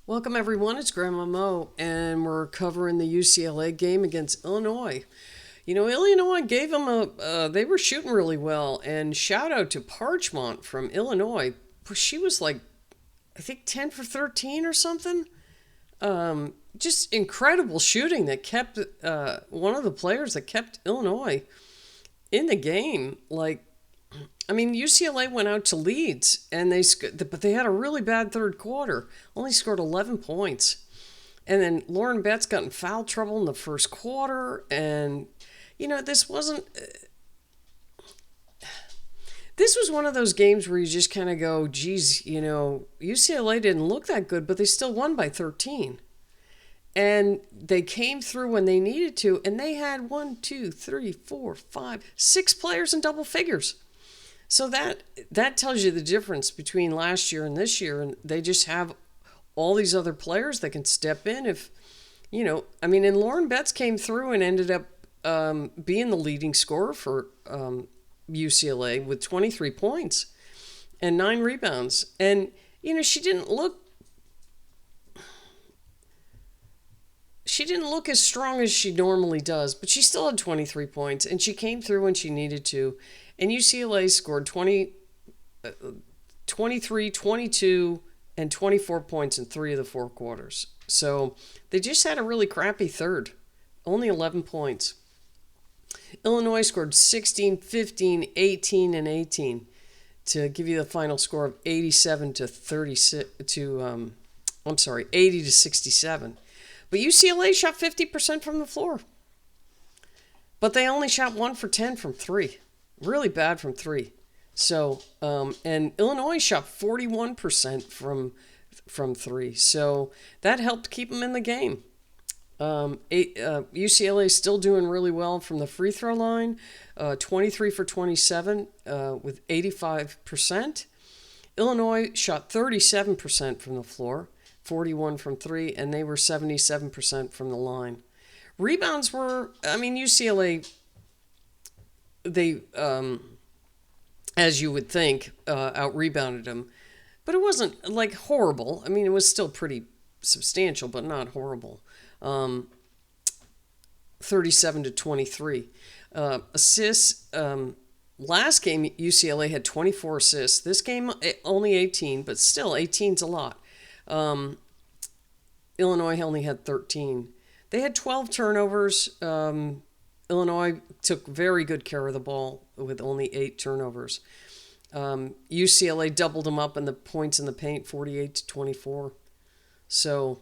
Welcome, everyone. It's Grandma Mo, and we're covering the UCLA game against Illinois. Illinois gave them they were shooting really well, and shout out to Parchmont from Illinois. She was like, I think, 10 for 13 or something. Just incredible shooting that kept one of the players that kept Illinois in the game. UCLA went out to Leeds, and but they had a really bad third quarter. Only scored 11 points, and then Lauren Betts got in foul trouble in the first quarter. And this wasn't. This was one of those games where you just kind of go, geez, UCLA didn't look that good, but they still won by 13. And they came through when they needed to, and they had 6 players in double figures. So that tells you the difference between last year and this year, and they just have all these other players that can step in and Lauren Betts came through and ended up being the leading scorer for UCLA with 23 points and 9 rebounds. And she didn't look as strong as she normally does, but she still had 23 points, and she came through when she needed to. And UCLA scored 23, 22, and 24 points in 3 of the 4 quarters. So they just had a really crappy third, only 11 points. Illinois scored 16, 15, 18, and 18 to give you the final score of 87 to 36 to 80 to 67. But UCLA shot 50% from the floor. But they only shot 1 for 10 from 3. Really bad from 3. So, and Illinois shot 41% from 3. So that helped keep them in the game. UCLA is still doing really well from the free throw line, 23 for 27 with 85%. Illinois shot 37% from the floor, 41 from 3, and they were 77% from the line. Rebounds were, UCLA, they, as you would think, out-rebounded them. But it wasn't, horrible. It was still pretty substantial, but not horrible. 37 to 23. Assists, last game, UCLA had 24 assists. This game, only 18, but still, 18's a lot. Illinois only had 13. They had 12 turnovers. Illinois took very good care of the ball with only 8 turnovers. UCLA doubled them up in the points in the paint, 48 to 24. So,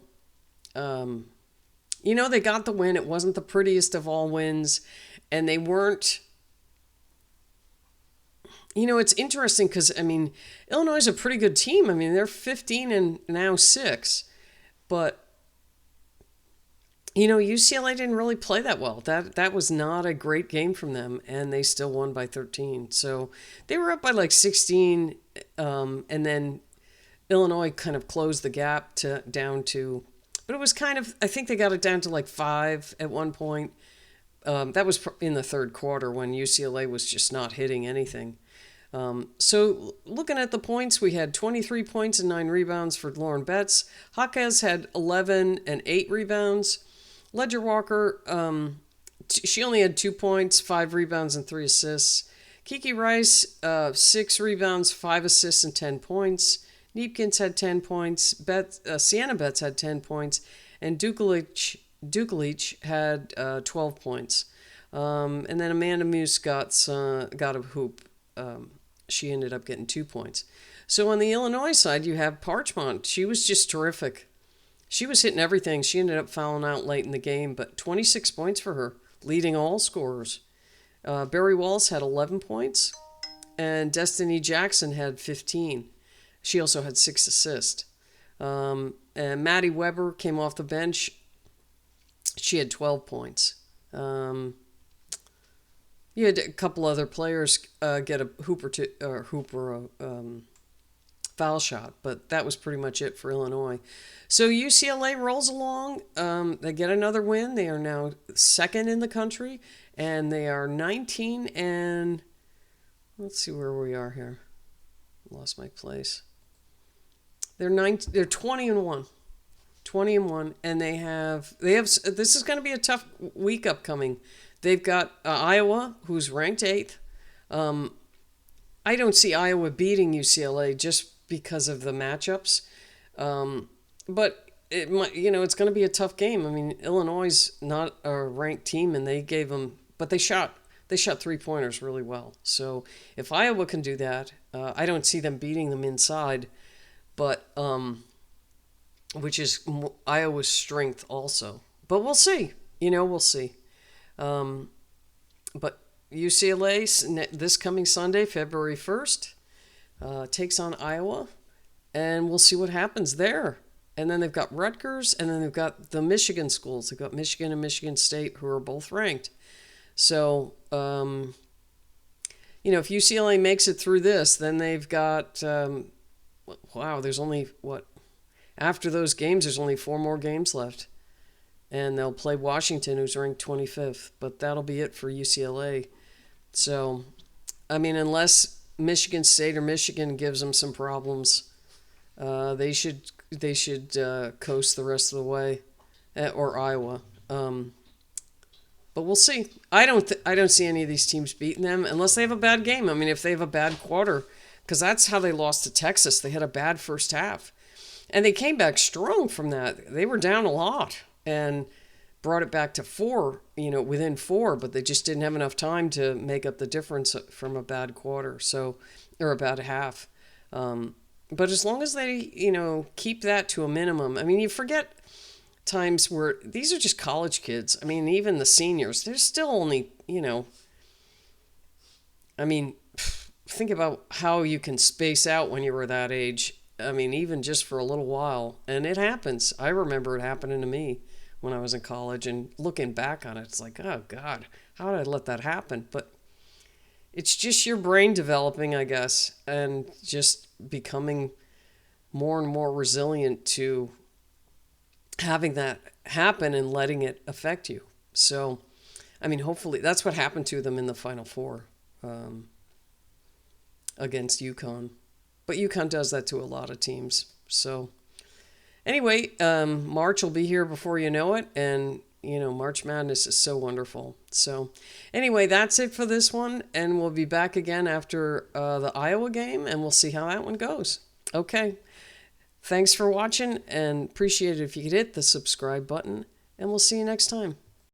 they got the win. It wasn't the prettiest of all wins, and they weren't. It's interesting because, Illinois is a pretty good team. They're 15 and now 6. But, UCLA didn't really play that well. That was not a great game from them, and they still won by 13. So they were up by 16, and then Illinois kind of closed the gap down to. But it was I think they got it down to 5 at one point. That was in the third quarter when UCLA was just not hitting anything. So looking at the points, we had 23 points and 9 rebounds for Lauren Betts. Jaquez had 11 and 8 rebounds. Ledger Walker, she only had 2 points, 5 rebounds, and 3 assists. Kiki Rice, 6 rebounds, 5 assists, and 10 points. Neepkins had 10 points. Sienna Betts had 10 points. And Dukelich had 12 points. And then Amanda Muse got a hoop. She ended up getting 2 points. So on the Illinois side, you have Parchmont. She was just terrific. She was hitting everything. She ended up fouling out late in the game, but 26 points for her, leading all scorers. Barry Walls had 11 points, and Destiny Jackson had 15. She also had 6 assists. And Maddie Weber came off the bench. She had 12 points. You had a couple other players get a foul shot, but that was pretty much it for Illinois. So UCLA rolls along. They get another win. They are now 2nd in the country, and they are 19 and let's see where we are here. Lost my place. They're 20 and 1. 20-1, and they have. This is going to be a tough week upcoming. They've got Iowa, who's ranked eighth. I don't see Iowa beating UCLA just because of the matchups, but it might. It's going to be a tough game. I mean, Illinois is not a ranked team, and they gave them, but they shot 3-pointers really well. So if Iowa can do that, I don't see them beating them inside, but which is Iowa's strength also. But we'll see. We'll see. But UCLA this coming Sunday, February 1st, takes on Iowa, and we'll see what happens there. And then they've got Rutgers, and then they've got the Michigan schools. They've got Michigan and Michigan State, who are both ranked. So, if UCLA makes it through this, then they've got, there's only, after those games, there's only 4 more games left. And they'll play Washington, who's ranked 25th. But that'll be it for UCLA. So, I mean, unless Michigan State or Michigan gives them some problems, they should coast the rest of the way, or Iowa. But we'll see. I don't see any of these teams beating them unless they have a bad game. I mean, if they have a bad quarter, because that's how they lost to Texas. They had a bad first half, and they came back strong from that. They were down a lot and brought it back to 4. Within 4, but they just didn't have enough time to make up the difference from a bad quarter, or a bad half. But as long as they, keep that to a minimum. I mean, you forget times where these are just college kids. I mean, even the seniors, they're still only, I mean, think about how you can space out when you were that age. I mean, even just for a little while. And it happens. I remember it happening to me when I was in college, and looking back on it, it's like, oh God, how did I let that happen? But it's just your brain developing, I guess, and just becoming more and more resilient to having that happen and letting it affect you. So, I mean, hopefully that's what happened to them in the Final Four against UConn. But UConn does that to a lot of teams. So, anyway, March will be here before you know it, and March Madness is so wonderful. So, anyway, that's it for this one, and we'll be back again after the Iowa game, and we'll see how that one goes. Okay. Thanks for watching, and appreciate it if you could hit the subscribe button, and we'll see you next time.